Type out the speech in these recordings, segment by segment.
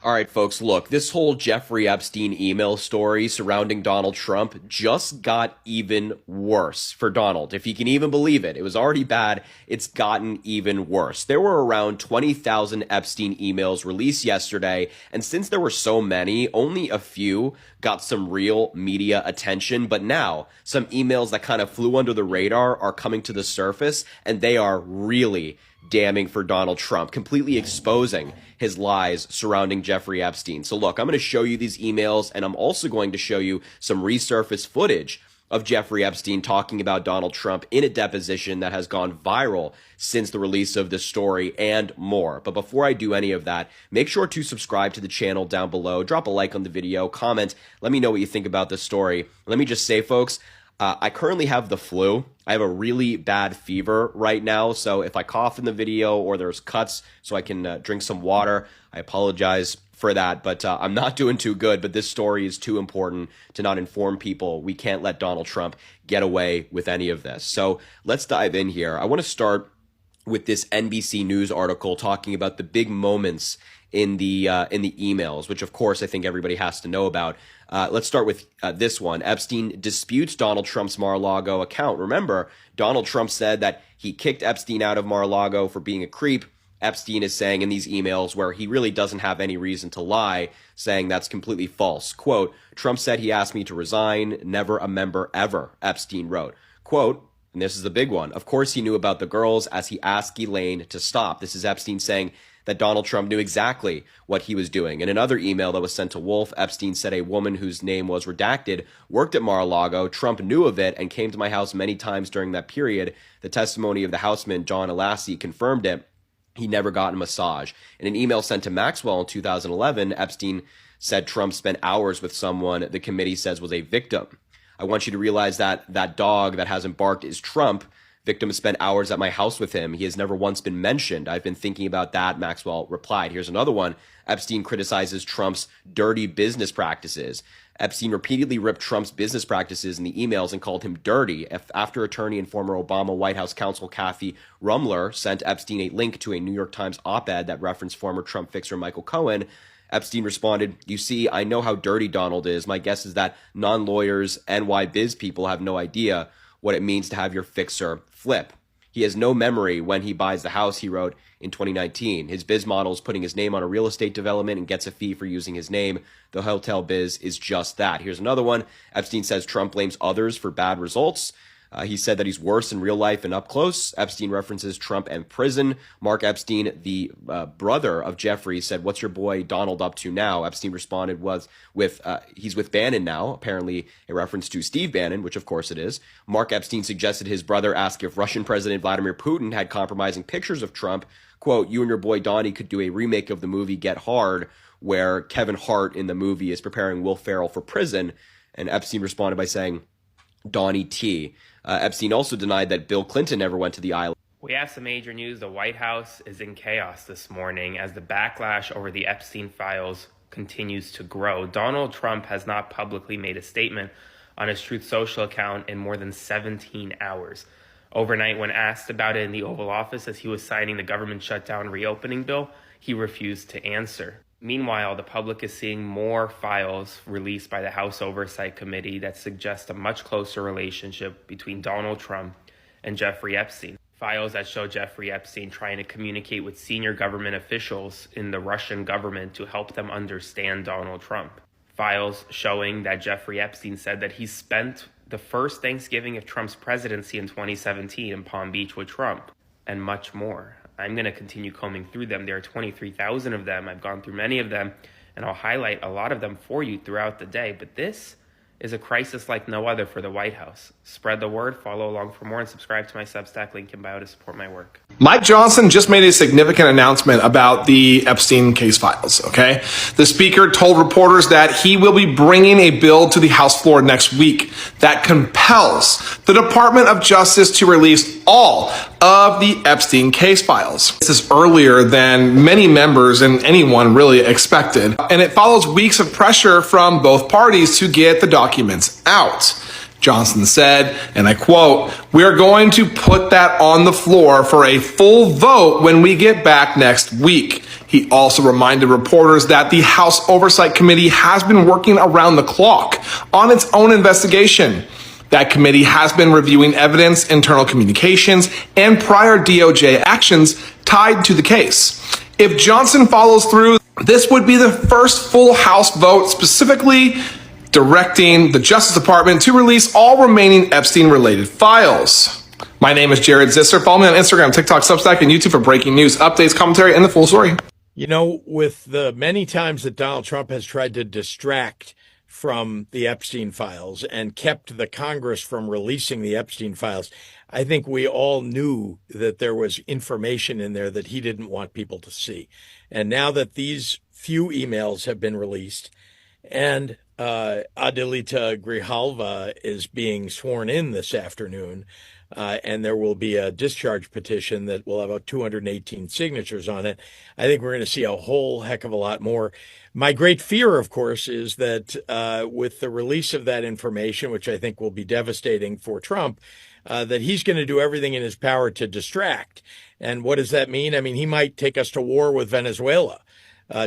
All right, folks, look, this whole Jeffrey Epstein email story surrounding Donald Trump just got even worse for Donald. If you can even believe it, it was already bad. It's gotten even worse. There were around 20,000 Epstein emails released yesterday, and since there were so many, only a few got some real media attention. But now, some emails that kind of flew under the radar are coming to the surface, and they are really damning for Donald Trump, completely exposing his lies surrounding Jeffrey Epstein. So look, I'm going to show you these emails, and I'm also going to show you some resurfaced footage of Jeffrey Epstein talking about Donald Trump in a deposition that has gone viral since the release of this story, and more. But before I do any of that, make sure to subscribe to the channel down below, drop a like on the video, comment, let me know what you think about this story. Let me just say, folks, I currently have the flu. I have a really bad fever right now, so if I cough in the video or there's cuts so I can drink some water, I apologize for that, but I'm not doing too good. But this story is too important to not inform people. We can't let Donald Trump get away with any of this. So let's dive in here. I want to start with this NBC News article talking about the big moments in the emails, which of course I think everybody has to know about. Let's start with this one. Epstein disputes Donald Trump's Mar-a-Lago account. Remember, Donald Trump said that he kicked Epstein out of Mar-a-Lago for being a creep. Epstein is saying in these emails, where he really doesn't have any reason to lie, saying that's completely false. Quote, Trump said he asked me to resign, never a member ever, Epstein wrote. Quote, and this is the big one, of course he knew about the girls as he asked Elaine to stop. This is Epstein saying that Donald Trump knew exactly what he was doing. In another email that was sent to Wolf, Epstein said a woman whose name was redacted worked at Mar-a-Lago. Trump knew of it and came to my house many times during that period. The testimony of the houseman, John Elassie, confirmed it. He never got a massage. In an email sent to Maxwell in 2011, Epstein said Trump spent hours with someone the committee says was a victim. I want you to realize that that dog that hasn't barked is Trump. Victim spent hours at my house with him. He has never once been mentioned. I've been thinking about that, Maxwell replied. Here's another one. Epstein criticizes Trump's dirty business practices. Epstein repeatedly ripped Trump's business practices in the emails and called him dirty. After attorney and former Obama White House counsel Kathy Rumler sent Epstein a link to a New York Times op-ed that referenced former Trump fixer Michael Cohen, Epstein responded, you see, I know how dirty Donald is. My guess is that non-lawyers, NY biz people have no idea what it means to have your fixer flip. He has no memory when he buys the house, he wrote in 2019. His biz model is putting his name on a real estate development and gets a fee for using his name. The hotel biz is just that. Here's another one. Epstein says Trump blames others for bad results. He said that he's worse in real life and up close. Epstein references Trump and prison. Mark Epstein, the brother of Jeffrey, said, what's your boy Donald up to now? Epstein responded he's with Bannon now, apparently a reference to Steve Bannon, which of course it is. Mark Epstein suggested his brother ask if Russian President Vladimir Putin had compromising pictures of Trump. Quote, you and your boy Donnie could do a remake of the movie Get Hard, where Kevin Hart in the movie is preparing Will Ferrell for prison. And Epstein responded by saying, Donnie T. Epstein also denied that Bill Clinton ever went to the island. We have some major news. The White House is in chaos this morning as the backlash over the Epstein files continues to grow. Donald Trump has not publicly made a statement on his Truth Social account in more than 17 hours. Overnight, when asked about it in the Oval Office as he was signing the government shutdown reopening bill, he refused to answer. Meanwhile, the public is seeing more files released by the House Oversight Committee that suggest a much closer relationship between Donald Trump and Jeffrey Epstein. Files that show Jeffrey Epstein trying to communicate with senior government officials in the Russian government to help them understand Donald Trump. Files showing that Jeffrey Epstein said that he spent the first Thanksgiving of Trump's presidency in 2017 in Palm Beach with Trump, and much more. I'm going to continue combing through them. There are 23,000 of them. I've gone through many of them, and I'll highlight a lot of them for you throughout the day. But this is a crisis like no other for the White House. Spread the word, follow along for more, and subscribe to my Substack link in bio to support my work. Mike Johnson just made a significant announcement about the Epstein case files, okay? The speaker told reporters that he will be bringing a bill to the House floor next week that compels the Department of Justice to release all of the Epstein case files. This is earlier than many members and anyone really expected, and it follows weeks of pressure from both parties to get the documents out. Johnson said, and I quote, "We are going to put that on the floor for a full vote when we get back next week." He He also reminded reporters that the House Oversight Committee has been working around the clock on its own investigation. That committee has been reviewing evidence, internal communications, and prior DOJ actions tied to the case. If Johnson follows through, this would be the first full House vote specifically directing the Justice Department to release all remaining Epstein-related files. My name is Jared Zisser. Follow me on Instagram, TikTok, Substack, and YouTube for breaking news, updates, commentary, and the full story. You know, with the many times that Donald Trump has tried to distract from the Epstein files and kept the Congress from releasing the Epstein files, I think we all knew that there was information in there that he didn't want people to see. And now that these few emails have been released and Adelita Grijalva is being sworn in this afternoon, and there will be a discharge petition that will have about 218 signatures on it, I think we're going to see a whole heck of a lot more. My great fear, of course, is that with the release of that information, which I think will be devastating for Trump, that he's going to do everything in his power to distract. And what does that mean? I mean, he might take us to war with Venezuela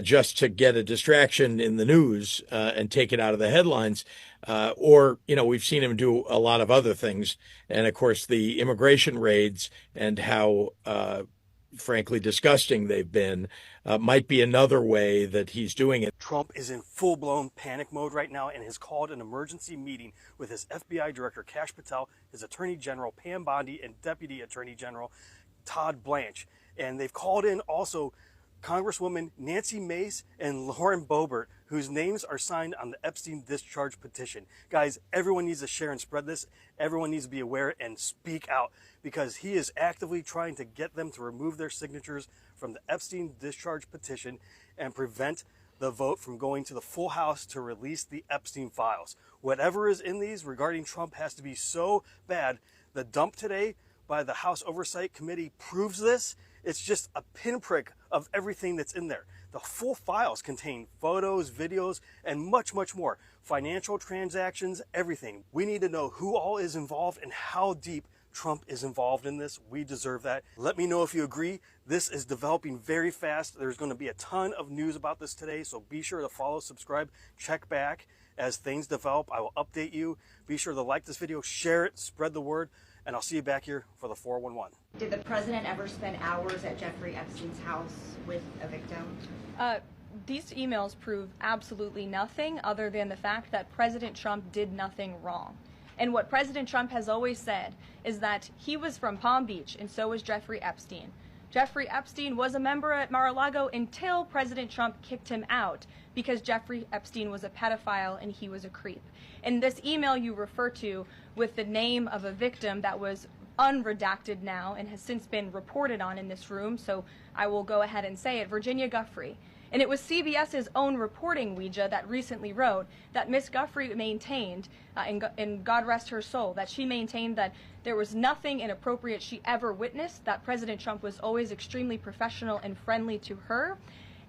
just to get a distraction in the news and take it out of the headlines. Or, you know, we've seen him do a lot of other things. And of course, the immigration raids and how, frankly, disgusting they've been might be another way that he's doing it. Trump is in full-blown panic mode right now and has called an emergency meeting with his FBI Director Kash Patel, his Attorney General Pam Bondi, and Deputy Attorney General Todd Blanche. And they've called in also Congresswoman Nancy Mace and Lauren Boebert, whose names are signed on the Epstein discharge petition. Guys, everyone needs to share and spread this. Everyone needs to be aware and speak out, because he is actively trying to get them to remove their signatures from the Epstein discharge petition and prevent the vote from going to the full House to release the Epstein files. Whatever is in these regarding Trump has to be so bad. The dump today by the House Oversight Committee proves this. It's just a pinprick of everything that's in there. The full files contain photos, videos, and much, much more. Financial transactions, everything. We need to know who all is involved and how deep Trump is involved in this. We deserve that. Let me know if you agree. This is developing very fast. There's going to be a ton of news about this today, so be sure to follow, subscribe, check back as things develop. I will update you. Be sure to like this video, share it, spread the word, and I'll see you back here for the 411. Did the president ever spend hours at Jeffrey Epstein's house with a victim? These emails prove absolutely nothing other than the fact that President Trump did nothing wrong. And what President Trump has always said is that he was from Palm Beach, and so was Jeffrey Epstein. Jeffrey Epstein was a member at Mar-a-Lago until President Trump kicked him out because Jeffrey Epstein was a pedophile and he was a creep. And this email you refer to with the name of a victim that was unredacted now and has since been reported on in this room, so I will go ahead and say it, Virginia Giuffre. And it was CBS's own reporting, Ouija, that recently wrote that Miss Giuffre maintained, and God rest her soul, that she maintained that there was nothing inappropriate she ever witnessed, that President Trump was always extremely professional and friendly to her.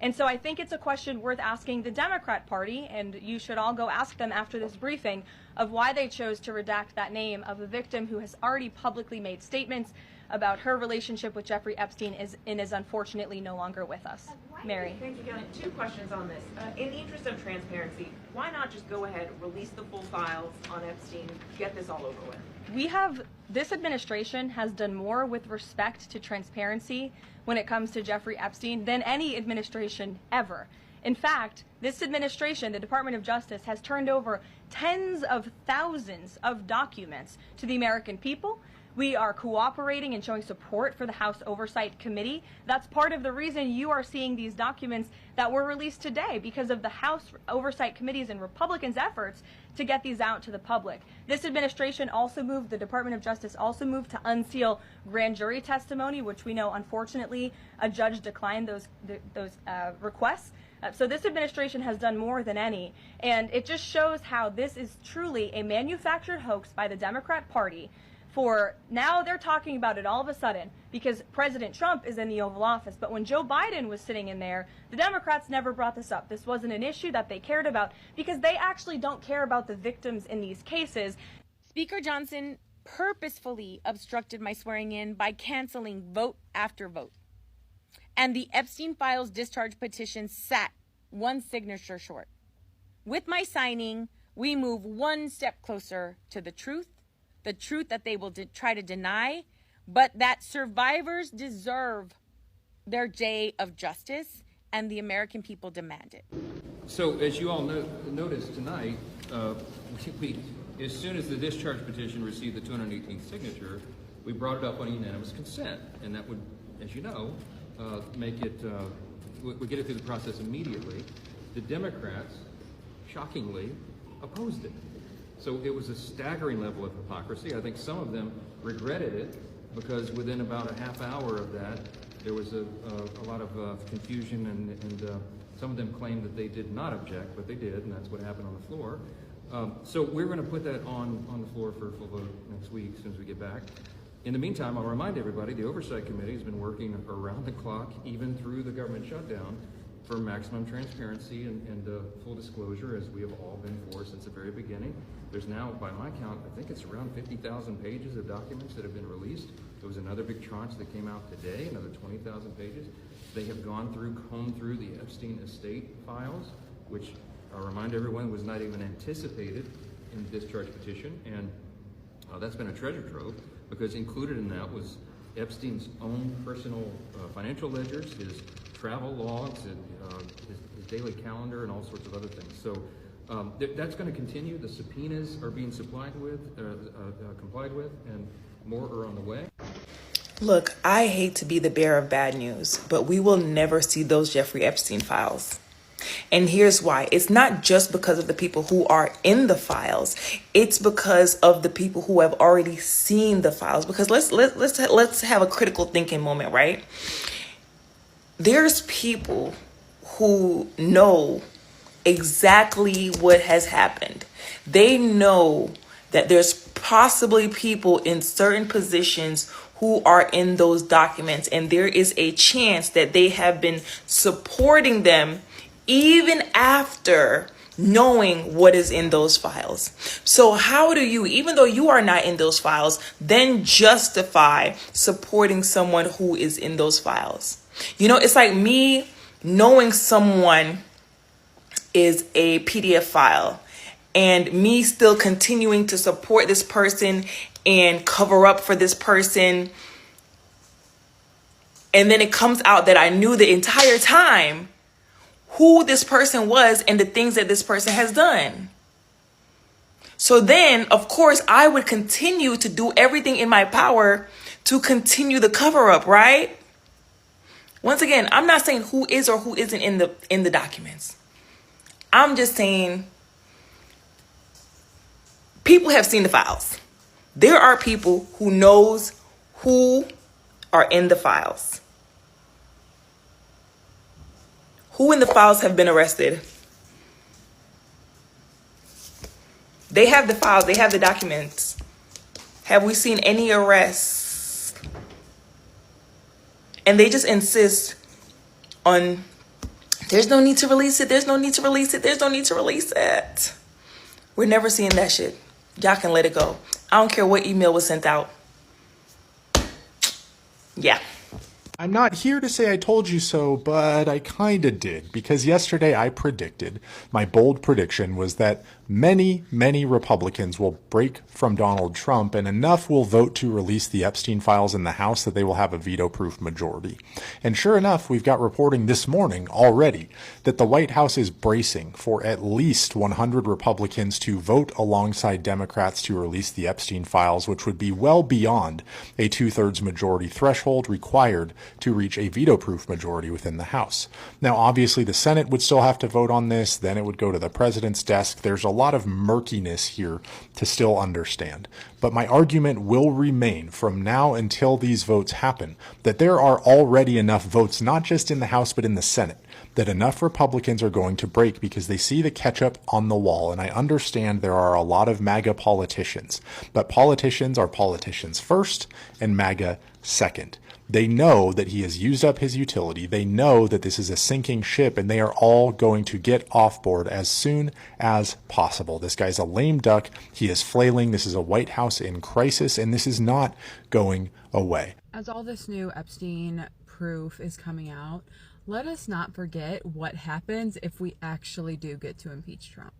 And so I think it's a question worth asking the Democrat Party, and you should all go ask them after this briefing, of why they chose to redact that name of a victim who has already publicly made statements about her relationship with Jeffrey Epstein and is unfortunately no longer with us. Mary. Thank you, Kelly. Two questions on this. In the interest of transparency, why not just go ahead, release the full files on Epstein, get this all over with? This administration has done more with respect to transparency when it comes to Jeffrey Epstein than any administration ever. In fact, this administration, the Department of Justice, has turned over tens of thousands of documents to the American people. We are cooperating and showing support for the House Oversight Committee. That's part of the reason you are seeing these documents that were released today, because of the House Oversight Committee's and Republicans' efforts to get these out to the public. This administration also moved, the Department of Justice also moved to unseal grand jury testimony, which we know, unfortunately, a judge declined those requests. So this administration has done more than any, and it just shows how this is truly a manufactured hoax by the Democrat Party. For now, they're talking about it all of a sudden because President Trump is in the Oval Office. But when Joe Biden was sitting in there, the Democrats never brought this up. This wasn't an issue that they cared about because they actually don't care about the victims in these cases. Speaker Johnson purposefully obstructed my swearing in by canceling vote after vote. and the Epstein Files discharge petition sat one signature short. With my signing, we move one step closer to the truth that they will try to deny, but that survivors deserve their day of justice, and the American people demand it. So, as you all noticed tonight, as soon as the discharge petition received the 218th signature, we brought it up on unanimous consent, and that would, as you know, make it, we get it through the process immediately. The Democrats, shockingly, opposed it. So it was a staggering level of hypocrisy. I think some of them regretted it because within about a half hour of that, there was a lot of confusion, and some of them claimed that they did not object, but they did, and that's what happened on the floor. So we're going to put that on the floor for a full vote next week as soon as we get back. In the meantime, I'll remind everybody, the Oversight Committee has been working around the clock, even through the government shutdown, for maximum transparency and full disclosure, as we have all been for since the very beginning. There's now, by my count, I think it's around 50,000 pages of documents that have been released. There was another big tranche that came out today, another 20,000 pages. They have combed through the Epstein estate files, which I'll remind everyone was not even anticipated in the discharge petition, and that's been a treasure trove, because included in that was Epstein's own personal financial ledgers, his travel logs, and his daily calendar, and all sorts of other things. So that's going to continue. The subpoenas are being complied with, and more are on the way. Look, I hate to be the bearer of bad news, but we will never see those Jeffrey Epstein files. And here's why. It's not just because of the people who are in the files. It's because of the people who have already seen the files. Because let's have a critical thinking moment, right? There's people who know exactly what has happened. They know that there's possibly people in certain positions who are in those documents, and there is a chance that they have been supporting them even after knowing what is in those files. So how do you, even though you are not in those files, then justify supporting someone who is in those files? You know, it's like me knowing someone is a PDF file and me still continuing to support this person and cover up for this person. And then it comes out that I knew the entire time who this person was and the things that this person has done. So then, of course, I would continue to do everything in my power to continue the cover up, right? Once again, I'm not saying who is or who isn't in the documents. I'm just saying people have seen the files. There are people who knows who are in the files. Who in the files have been arrested? They have the files. They have the documents. Have we seen any arrests? And they just insist on, there's no need to release it. There's no need to release it. There's no need to release it. We're never seeing that shit. Y'all can let it go. I don't care what email was sent out. Yeah. I'm not here to say I told you so, but I kinda did, because yesterday I predicted, my bold prediction was that many, many Republicans will break from Donald Trump and enough will vote to release the Epstein files in the House that they will have a veto-proof majority. And sure enough, we've got reporting this morning already that the White House is bracing for at least 100 Republicans to vote alongside Democrats to release the Epstein files, which would be well beyond a 2/3 majority threshold required to reach a veto-proof majority within the House. Now, obviously, the Senate would still have to vote on this, then it would go to the president's desk. There's a lot of murkiness here to still understand. But my argument will remain from now until these votes happen that there are already enough votes, not just in the House, but in the Senate, that enough Republicans are going to break because they see the ketchup on the wall. And I understand there are a lot of MAGA politicians, but politicians are politicians first and MAGA second. They know that he has used up his utility. They know that this is a sinking ship, and they are all going to get off board as soon as possible. This guy's a lame duck. He is flailing. This is a White House in crisis, and this is not going away. As all this new Epstein proof is coming out, let us not forget what happens if we actually do get to impeach Trump.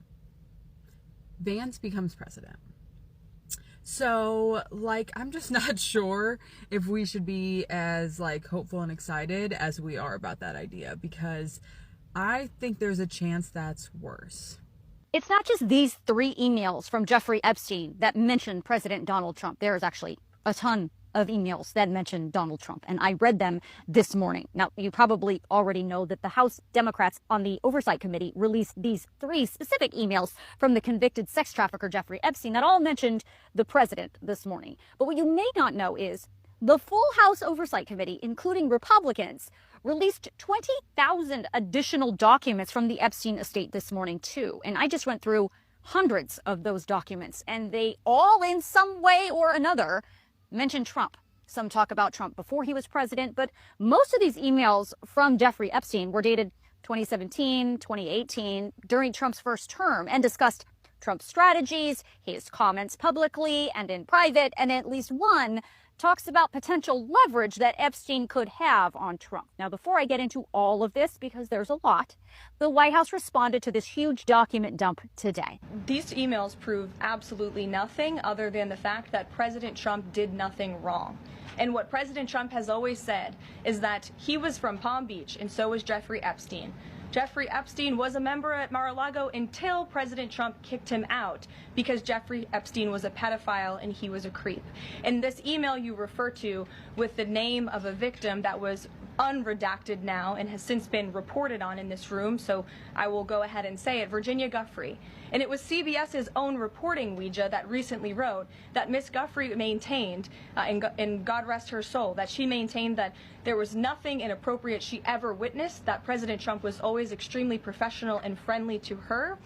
Vance becomes president. So, like, I'm just not sure if we should be as, like, hopeful and excited as we are about that idea, because I think there's a chance that's worse. It's not just these 3 emails from Jeffrey Epstein that mention President Donald Trump. There is actually a ton of emails that mention Donald Trump, and I read them this morning. Now, you probably already know that the House Democrats on the Oversight Committee released these 3 specific emails from the convicted sex trafficker Jeffrey Epstein that all mentioned the president this morning. But what you may not know is the full House Oversight Committee, including Republicans, released 20,000 additional documents from the Epstein estate this morning, too. And I just went through hundreds of those documents, and they all, in some way or another, mention Trump. Some talk about Trump before he was president, but most of these emails from Jeffrey Epstein were dated 2017, 2018, during Trump's first term, and discussed Trump's strategies, his comments publicly and in private, and at least one talks about potential leverage that Epstein could have on Trump. Now, before I get into all of this, because there's a lot, the White House responded to this huge document dump today. These emails prove absolutely nothing other than the fact that President Trump did nothing wrong. And what President Trump has always said is that he was from Palm Beach, and so was Jeffrey Epstein. Jeffrey Epstein was a member at Mar-a-Lago until President Trump kicked him out because Jeffrey Epstein was a pedophile and he was a creep. And this email you refer to with the name of a victim that was unredacted now and has since been reported on in this room, so I will go ahead and say it, Virginia Giuffre. And it was CBS's own reporting, Ouija, that recently wrote that Miss Giuffre maintained, and God rest her soul, that she maintained that there was nothing inappropriate she ever witnessed, that President Trump was always extremely professional and friendly to her.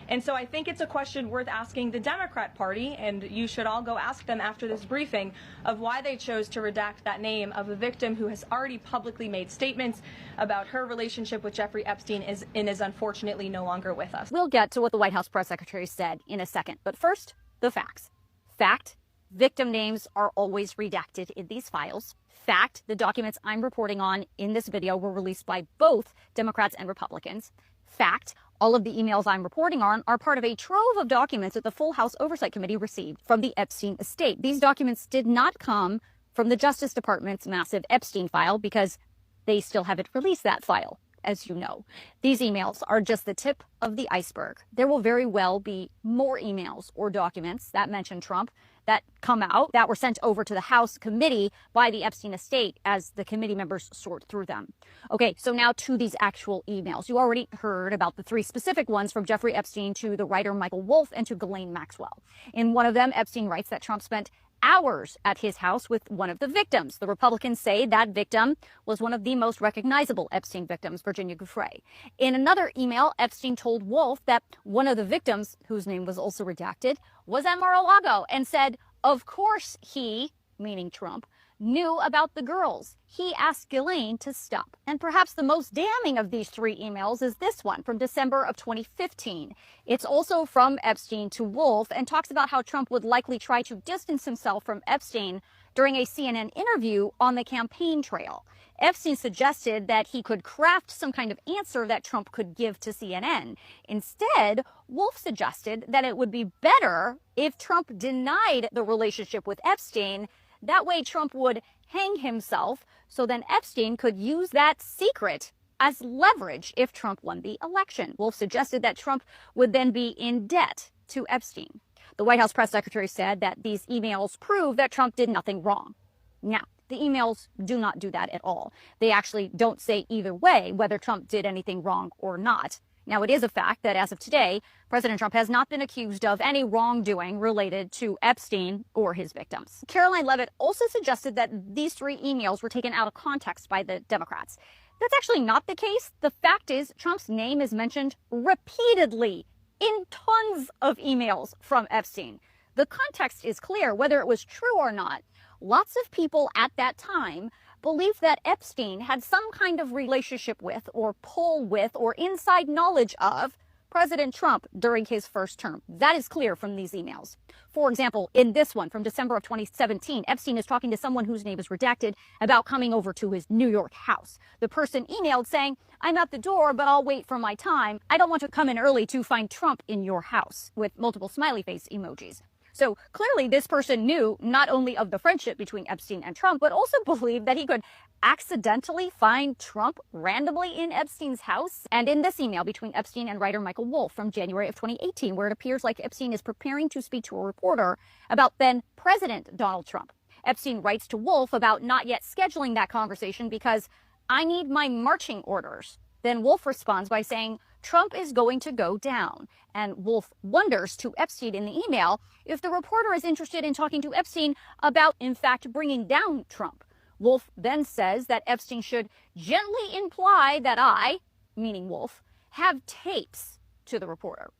And so I think it's a question worth asking the Democrat Party, and you should all go ask them after this briefing, of why they chose to redact that name of a victim who has already publicly made statements about her relationship with Jeffrey Epstein and is unfortunately no longer with us. We'll get to what the White House press secretary said in a second, but first, the facts. Fact, victim names are always redacted in these files. Fact, the documents I'm reporting on in this video were released by both Democrats and Republicans. Fact, all of the emails I'm reporting on are part of a trove of documents that the full House Oversight Committee received from the Epstein estate. These documents did not come from the Justice Department's massive Epstein file because they still haven't released that file, as you know. These emails are just the tip of the iceberg. There will very well be more emails or documents that mention Trump that come out that were sent over to the House committee by the Epstein estate as the committee members sort through them. Okay, so now to these actual emails. You already heard about the 3 specific ones from Jeffrey Epstein to the writer Michael Wolff and to Ghislaine Maxwell. In one of them, Epstein writes that Trump spent hours at his house with one of the victims. The Republicans say that victim was one of the most recognizable Epstein victims, Virginia Giuffre. In another email, Epstein told Wolff that one of the victims, whose name was also redacted, was at Mar-a-Lago and said, of course he, meaning Trump, knew about the girls. He asked Ghislaine to stop. And perhaps the most damning of these 3 emails is this one from December of 2015. It's also from Epstein to Wolff and talks about how Trump would likely try to distance himself from Epstein during a CNN interview on the campaign trail. Epstein suggested that he could craft some kind of answer that Trump could give to CNN. Instead, Wolff suggested that it would be better if Trump denied the relationship with Epstein. That way Trump would hang himself, so then Epstein could use that secret as leverage if Trump won the election. Wolff suggested that Trump would then be in debt to Epstein. The White House press secretary said that these emails prove that Trump did nothing wrong. Now, the emails do not do that at all. They actually don't say either way whether Trump did anything wrong or not. Now, it is a fact that as of today, President Trump has not been accused of any wrongdoing related to Epstein or his victims. Caroline Leavitt also suggested that these 3 emails were taken out of context by the Democrats. That's actually not the case. The fact is, Trump's name is mentioned repeatedly in tons of emails from Epstein. The context is clear, whether it was true or not. Lots of people at that time believed that Epstein had some kind of relationship with, or pull with, or inside knowledge of President Trump during his first term. That is clear from these emails. For example, in this one from December of 2017, Epstein is talking to someone whose name is redacted about coming over to his New York house. The person emailed saying, "I'm at the door, but I'll wait for my time. I don't want to come in early to find Trump in your house," with multiple smiley face emojis. So clearly this person knew not only of the friendship between Epstein and Trump, but also believed that he could accidentally find Trump randomly in Epstein's house. And in this email between Epstein and writer Michael Wolff from January of 2018, where it appears like Epstein is preparing to speak to a reporter about then President Donald Trump. Epstein writes to Wolff about not yet scheduling that conversation because "I need my marching orders." Then Wolff responds by saying, "Trump is going to go down." And Wolff wonders to Epstein in the email if the reporter is interested in talking to Epstein about, in fact, bringing down Trump. Wolff then says that Epstein should gently imply that I, meaning Wolff, have tapes to the reporter.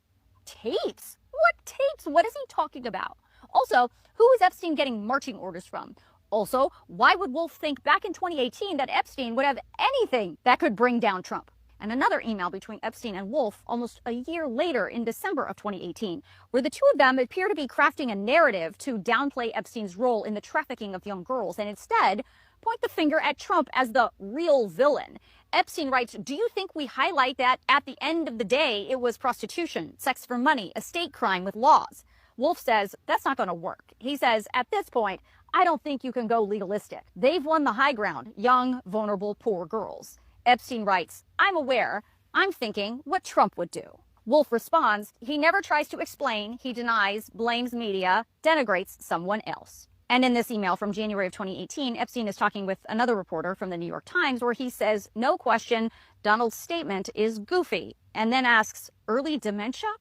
Tapes? What tapes? What is he talking about? Also, who is Epstein getting marching orders from? Also, why would Wolff think back in 2018 that Epstein would have anything that could bring down Trump? And another email between Epstein and Wolff almost a year later in December of 2018, where the two of them appear to be crafting a narrative to downplay Epstein's role in the trafficking of young girls and instead point the finger at Trump as the real villain. Epstein writes, "Do you think we highlight that at the end of the day it was prostitution, sex for money, a state crime with laws?" Wolff says that's not going to work. He says, "At this point, I don't think you can go legalistic. They've won the high ground, young, vulnerable, poor girls." Epstein writes, "I'm aware. I'm thinking what Trump would do." Wolff responds, "He never tries to explain. He denies, blames media, denigrates someone else." And in this email from January of 2018, Epstein is talking with another reporter from the New York Times where he says, "No question, Donald's statement is goofy," and then asks, "Early dementia?"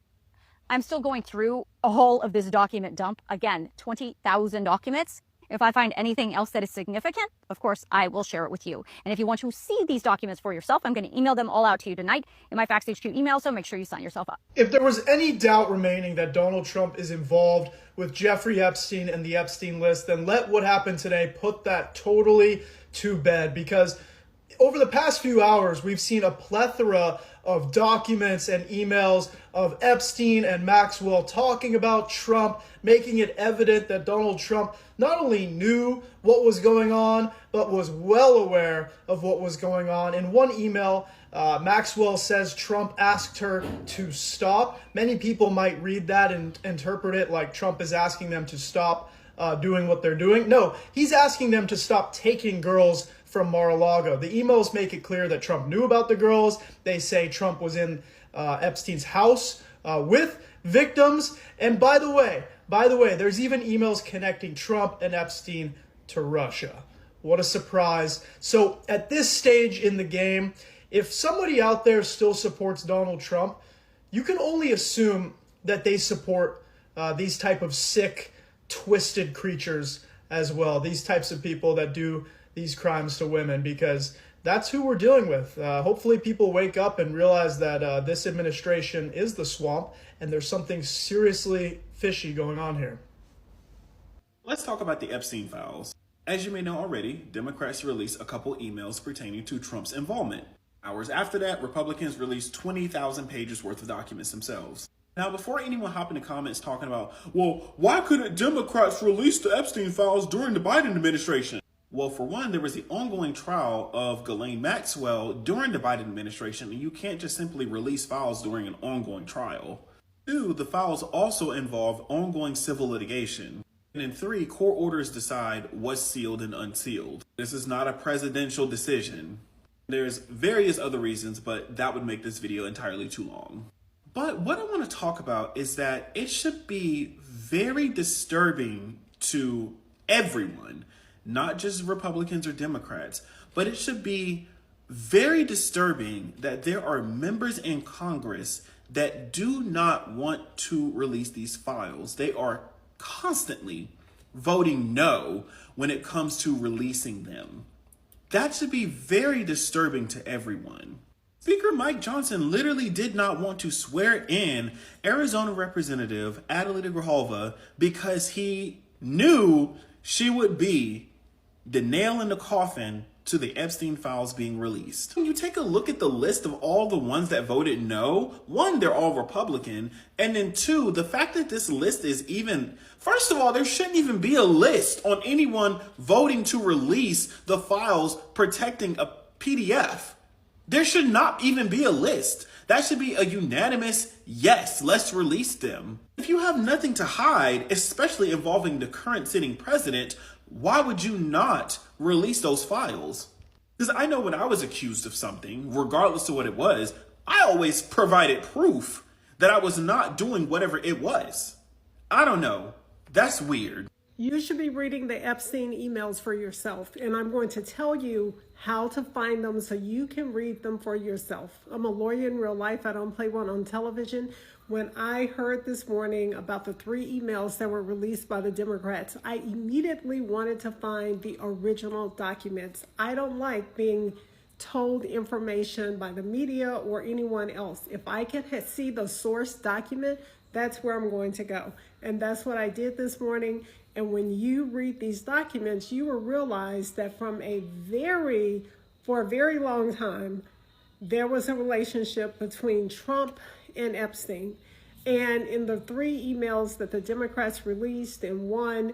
I'm still going through all of this document dump. Again, 20,000 documents. If I find anything else that is significant, of course, I will share it with you. And if you want to see these documents for yourself, I'm going to email them all out to you tonight in my Facts HQ email, so make sure you sign yourself up. If there was any doubt remaining that Donald Trump is involved with Jeffrey Epstein and the Epstein list, then let what happened today put that totally to bed, because over the past few hours, we've seen a plethora of documents and emails of Epstein and Maxwell talking about Trump, making it evident that Donald Trump not only knew what was going on, but was well aware of what was going on. In one email, Maxwell says Trump asked her to stop. Many people might read that and interpret it like Trump is asking them to stop doing what they're doing. No, he's asking them to stop taking girls from Mar-a-Lago. The emails make it clear that Trump knew about the girls. They say Trump was in Epstein's house with victims. And by the way, there's even emails connecting Trump and Epstein to Russia. What a surprise. So at this stage in the game, if somebody out there still supports Donald Trump, you can only assume that they support these type of sick, twisted creatures as well. These types of people that do these crimes to women, because that's who we're dealing with. Hopefully people wake up and realize that this administration is the swamp and there's something seriously fishy going on here. Let's talk about the Epstein files. As you may know already, Democrats released a couple emails pertaining to Trump's involvement. Hours after that, Republicans released 20,000 pages worth of documents themselves. Now, before anyone hop in the comments talking about, well, why couldn't Democrats release the Epstein files during the Biden administration? Well, for one, there was the ongoing trial of Ghislaine Maxwell during the Biden administration, and you can't just simply release files during an ongoing trial. 2, the files also involve ongoing civil litigation. And in 3, court orders decide what's sealed and unsealed. This is not a presidential decision. There's various other reasons, but that would make this video entirely too long. But what I want to talk about is that it should be very disturbing to everyone, not just Republicans or Democrats, but it should be very disturbing that there are members in Congress that do not want to release these files. They are constantly voting no when it comes to releasing them. That should be very disturbing to everyone. Speaker Mike Johnson literally did not want to swear in Arizona Representative Adelita Grijalva because he knew she would be the nail in the coffin to the Epstein files being released. When you take a look at the list of all the ones that voted no, one, they're all Republican, and then two, the fact that this list is even, first of all, there shouldn't even be a list on anyone voting to release the files protecting a PDF. There should not even be a list. That should be a unanimous, yes, let's release them. If you have nothing to hide, especially involving the current sitting president, why would you not release those files? Because I know when I was accused of something, regardless of what it was, I always provided proof that I was not doing whatever it was. I don't know. That's weird. You should be reading the Epstein emails for yourself, and I'm going to tell you how to find them so you can read them for yourself. I'm a lawyer in real life. I don't play one on television. When I heard this morning about the 3 emails that were released by the Democrats, I immediately wanted to find the original documents. I don't like being told information by the media or anyone else. If I can see the source document, that's where I'm going to go. And that's what I did this morning. And when you read these documents, you will realize that for a very long time, there was a relationship between Trump and Epstein. And in the 3 emails that the Democrats released, in one,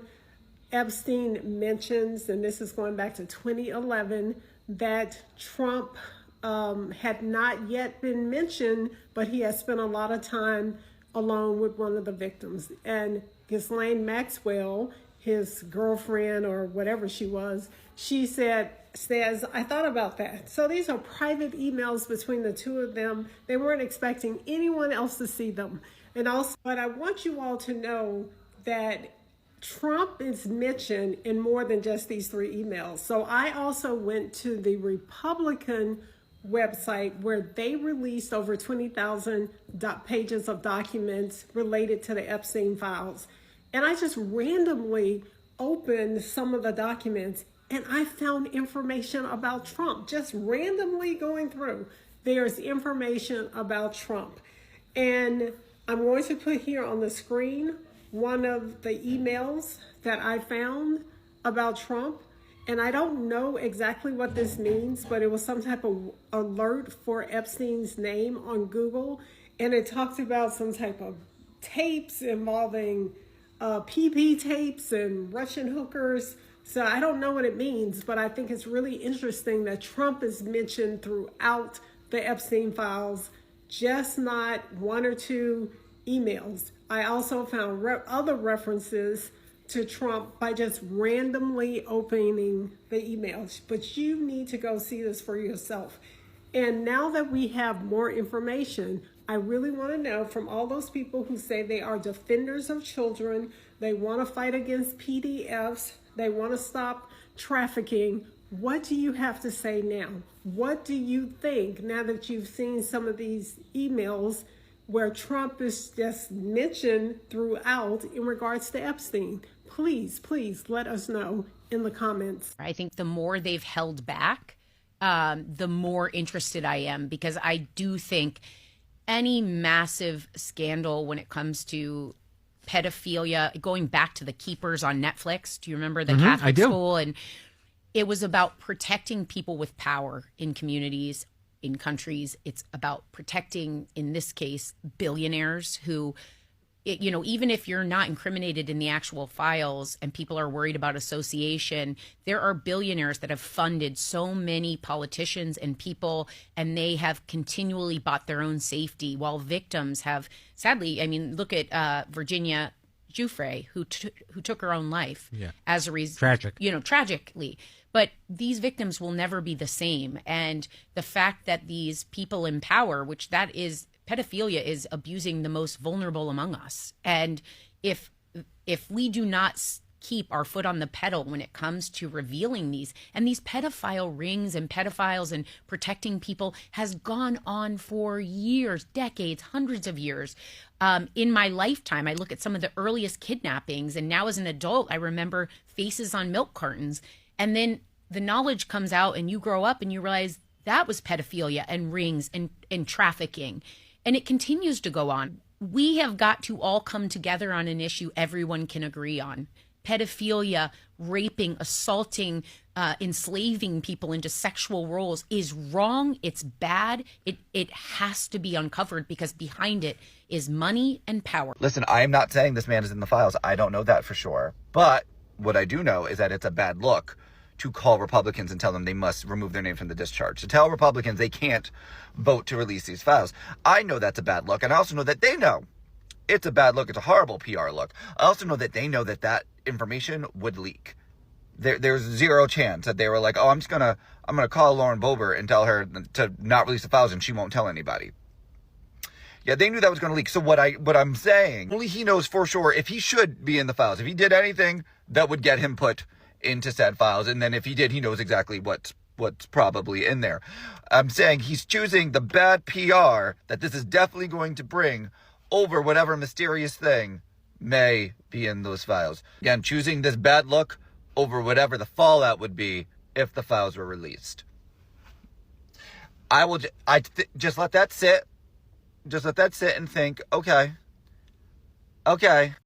Epstein mentions, and this is going back to 2011, that Trump had not yet been mentioned, but he had spent a lot of time alone with one of the victims. And Ghislaine Maxwell, his girlfriend or whatever she was, she says, I thought about that. So these are private emails between the two of them. They weren't expecting anyone else to see them. And also, but I want you all to know that Trump is mentioned in more than just these 3 emails. So I also went to the Republican website where they released over 20,000 pages of documents related to the Epstein files. And I just randomly opened some of the documents and I found information about Trump, just randomly going through. There's information about Trump. And I'm going to put here on the screen one of the emails that I found about Trump. And I don't know exactly what this means, but it was some type of alert for Epstein's name on Google. And it talked about some type of tapes involving PP tapes and Russian hookers. So I don't know what it means, but I think it's really interesting that Trump is mentioned throughout the Epstein files, just not 1 or 2 emails. I also found other references to Trump by just randomly opening the emails, but you need to go see this for yourself. And now that we have more information, I really want to know from all those people who say they are defenders of children, they want to fight against PDFs, they want to stop trafficking. What do you have to say now? What do you think now that you've seen some of these emails where Trump is just mentioned throughout in regards to Epstein? Please let us know in the comments. I think the more they've held back, the more interested I am, because I do think any massive scandal when it comes to pedophilia, going back to The Keepers on Netflix, do you remember the Catholic school? And it was about protecting people with power in communities, in countries. It's about protecting, in this case, billionaires who, you know, even if you're not incriminated in the actual files and people are worried about association, there are billionaires that have funded so many politicians and people, and they have continually bought their own safety, while victims have, sadly, I mean, look at Virginia Giuffre, who took her own life as a reason. Tragic. You know, tragically. But these victims will never be the same. And the fact that these people in power, which that is, pedophilia is abusing the most vulnerable among us. And if we do not keep our foot on the pedal when it comes to revealing these, and these pedophile rings and pedophiles and protecting people has gone on for years, decades, hundreds of years. In my lifetime, I look at some of the earliest kidnappings, and now as an adult, I remember faces on milk cartons. And then the knowledge comes out and you grow up and you realize that was pedophilia and rings and trafficking. And it continues to go on. We have got to all come together on an issue everyone can agree on. Pedophilia, raping, assaulting enslaving people into sexual roles is wrong. It's bad. It has to be uncovered because behind it is money and power. Listen, I am not saying this man is in the files. I don't know that for sure. But what I do know is that it's a bad look to call Republicans and tell them they must remove their name from the discharge. To tell Republicans they can't vote to release these files. I know that's a bad look. And I also know that they know it's a bad look. It's a horrible PR look. I also know that they know that that information would leak. There's zero chance that they were like, oh, I'm gonna call Lauren Boebert and tell her to not release the files and she won't tell anybody. Yeah, they knew that was going to leak. So what I'm saying, only he knows for sure if he should be in the files. If he did anything that would get him put into said files, and then if he did, he knows exactly what's probably in there. I'm saying he's choosing the bad PR that this is definitely going to bring over whatever mysterious thing may be in those files. Again, choosing this bad look over whatever the fallout would be if the files were released. Just let that sit. Just let that sit and think, okay.